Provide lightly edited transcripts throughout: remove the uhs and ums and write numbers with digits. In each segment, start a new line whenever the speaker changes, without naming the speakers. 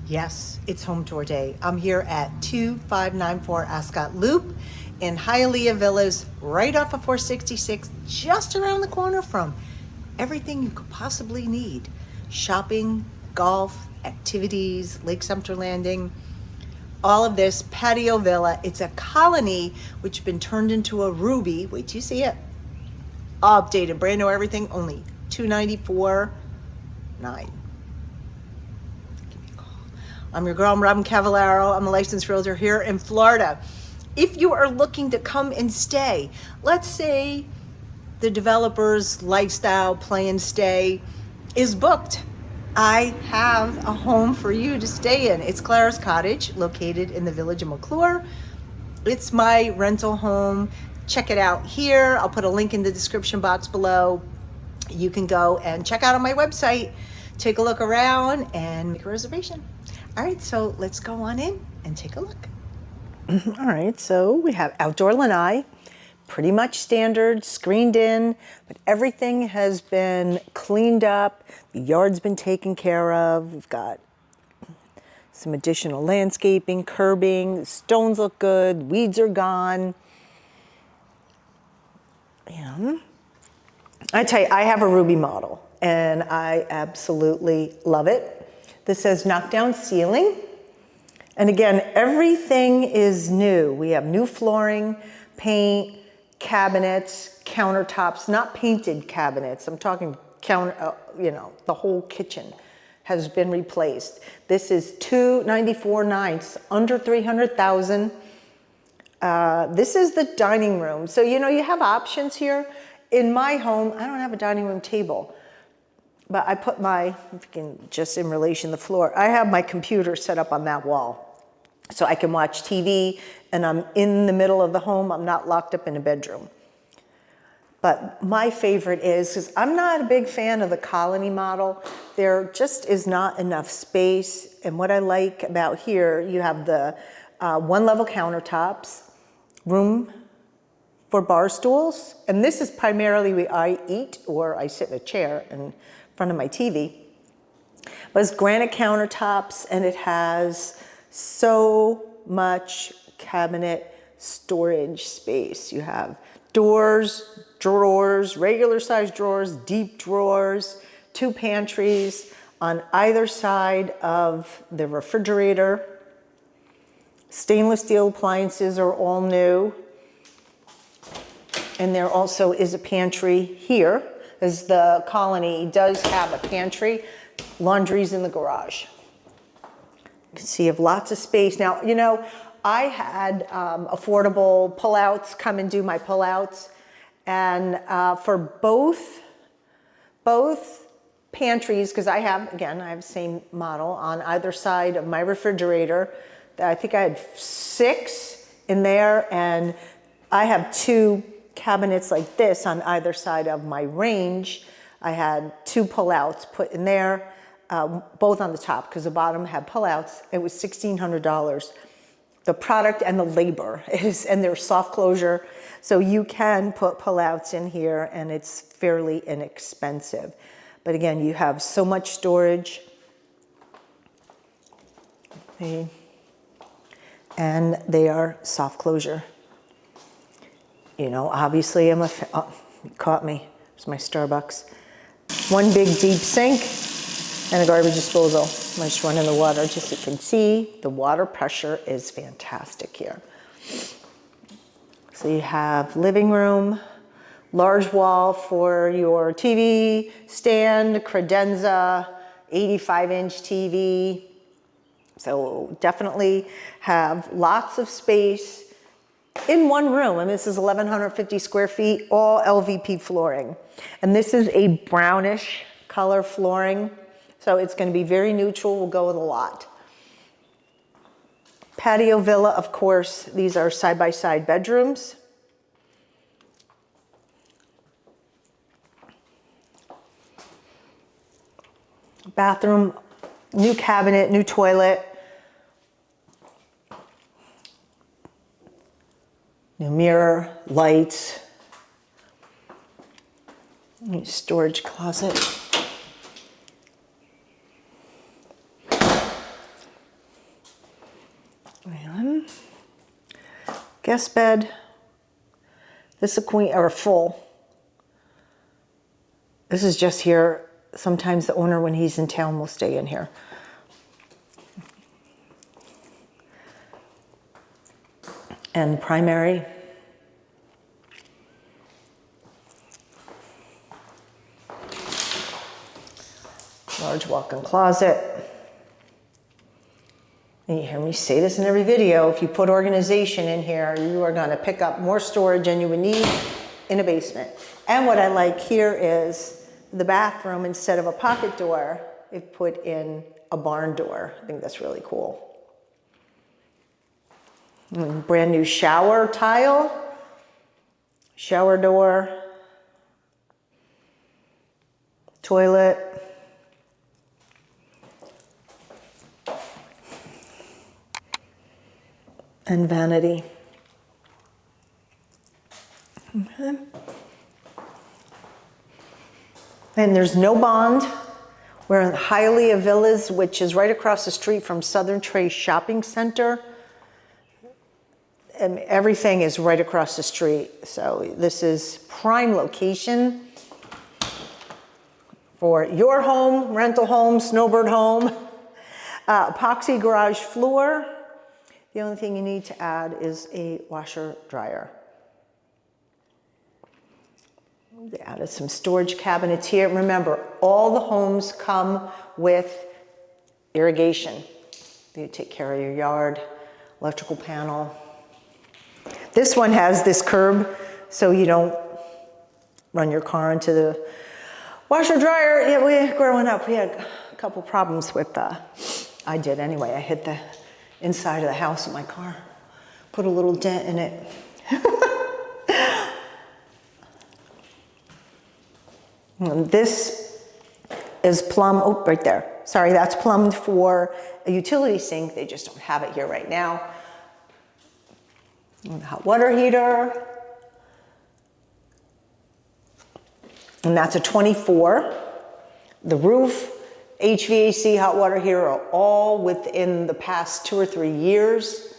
Yes, it's home tour day. I'm here at 2594 Ascot Loop in Hialeah Villas, right off of 466, just around the corner from everything you could possibly need. Shopping, golf, activities, Lake Sumter Landing, all of this patio villa. It's a colony which has been turned into a ruby. Wait till you see it. All updated, brand new everything, only $294.9. I'm your girl, I'm Robyn Cavallaro. I'm a licensed realtor here in Florida. If you are looking to come and stay, let's say the developer's lifestyle play and stay is booked, I have a home for you to stay in. It's Clara's Cottage, located in the village of McClure. It's my rental home. Check it out here. I'll put a link in the description box below. You can go and check out on my website, take a look around, and make a reservation. All right, so let's go on in and take a look. All right, so we have outdoor lanai, pretty much standard, screened in, but everything has been cleaned up. The yard's been taken care of. We've got some additional landscaping, curbing, stones look good, weeds are gone. And I tell you, I have a Ruby model and I absolutely love it. This says knockdown ceiling. And again, everything is new. We have new flooring, paint, cabinets, countertops, not painted cabinets. I'm talking the whole kitchen has been replaced. This is $294.9, under $300,000. This is the dining room. So, you have options here. In my home, I don't have a dining room table. But I put just in relation to the floor, I have my computer set up on that wall. So I can watch TV and I'm in the middle of the home. I'm not locked up in a bedroom. But my favorite is, because I'm not a big fan of the colony model, there just is not enough space. And what I like about here, you have the one-level countertops, room for bar stools. And this is primarily where I eat or I sit in a chair in front of my TV. But it's granite countertops and it has so much cabinet storage space. You have doors, drawers, regular size drawers, deep drawers, 2 pantries on either side of the refrigerator. Stainless steel appliances are all new. And there also is a pantry here, as the colony does have a pantry. Laundry's in the garage. You can see you have lots of space. Now, I had affordable pullouts come and do my pullouts. And for both pantries, because I have the same model on either side of my refrigerator. I think I had 6 in there, and I have 2 cabinets like this on either side of my range. I had 2 pullouts put in there, both on the top, because the bottom had pullouts. It was $1,600. The product and the labor and there's soft closure. So you can put pullouts in here and it's fairly inexpensive. But again, you have so much storage. Okay. And they are soft closure. Obviously you caught me. There's my Starbucks. 1 big deep sink and a garbage disposal. I just run in the water. Just so you can see, the water pressure is fantastic here. So you have living room, large wall for your TV stand, credenza, 85-inch TV. So definitely have lots of space in one room, and this is 1,150 square feet, all LVP flooring. And this is a brownish color flooring, so it's going to be very neutral, will go with a lot. Patio villa, of course, these are side-by-side bedrooms. Bathroom, new cabinet, new toilet. New mirror, lights, storage closet. And guest bed. This is a queen, or a full. This is just here. Sometimes the owner, when he's in town, will stay in here. And primary. Large walk-in closet. And you hear me say this in every video, if you put organization in here, you are gonna pick up more storage than you would need in a basement. And what I like here is the bathroom, instead of a pocket door, they've put in a barn door. I think that's really cool. And brand new shower tile, shower door, toilet. And vanity. Okay. And there's no bond. We're in Hialeah Villas, which is right across the street from Southern Trace Shopping Center. And everything is right across the street. So this is prime location for your home, rental home, snowbird home. Epoxy garage floor. The only thing you need to add is a washer dryer. They added some storage cabinets here. Remember, all the homes come with irrigation. You take care of your yard, electrical panel. This one has this curb so you don't run your car into the washer dryer. Yeah, growing up, we had a couple problems with, I did anyway, I hit the inside of the house in my car, put a little dent in it. And this is plumb, oh, right there. Sorry, that's plumbed for a utility sink. They just don't have it here right now. And hot water heater. And that's a 24. The roof, HVAC, hot water heater are all within the past 2 or 3 years.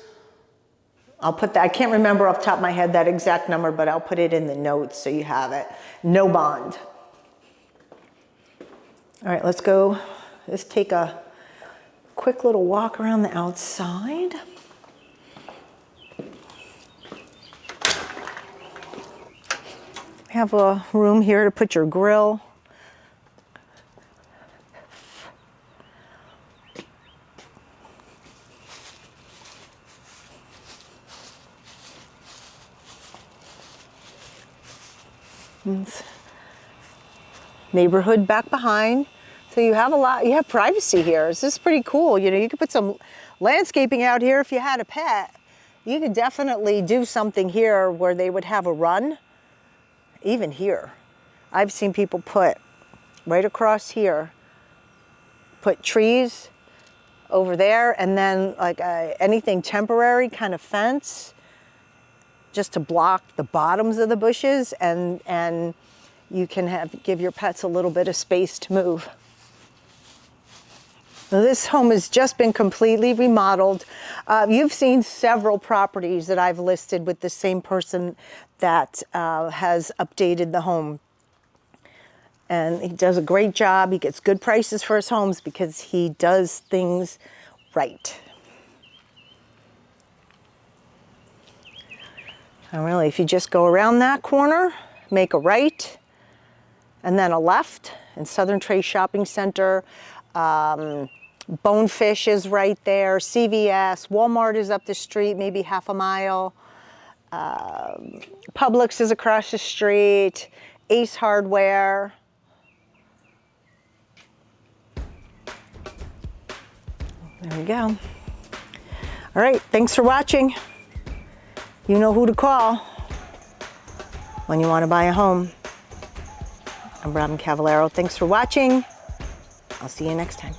I'll put that, I can't remember off the top of my head that exact number, but I'll put it in the notes so you have it. No bond. All right, let's take a quick little walk around the outside. We have a room here to put your grill. Neighborhood back behind. So you have you have privacy here. This is pretty cool. You know, you could put some landscaping out here if you had a pet. You could definitely do something here where they would have a run. Even here. I've seen people put right across here, put trees over there, and then like anything temporary kind of fence just to block the bottoms of the bushes, and you can give your pets a little bit of space to move. Now, this home has just been completely remodeled. You've seen several properties that I've listed with the same person that has updated the home. And he does a great job. He gets good prices for his homes because he does things right. And really, if you just go around that corner, make a right, and then a left in Southern Trace Shopping Center. Bonefish is right there, CVS, Walmart is up the street, maybe half a mile. Publix is across the street, Ace Hardware. There we go. All right, thanks for watching. You know who to call when you want to buy a home. I'm Robyn Cavallaro. Thanks for watching. I'll see you next time.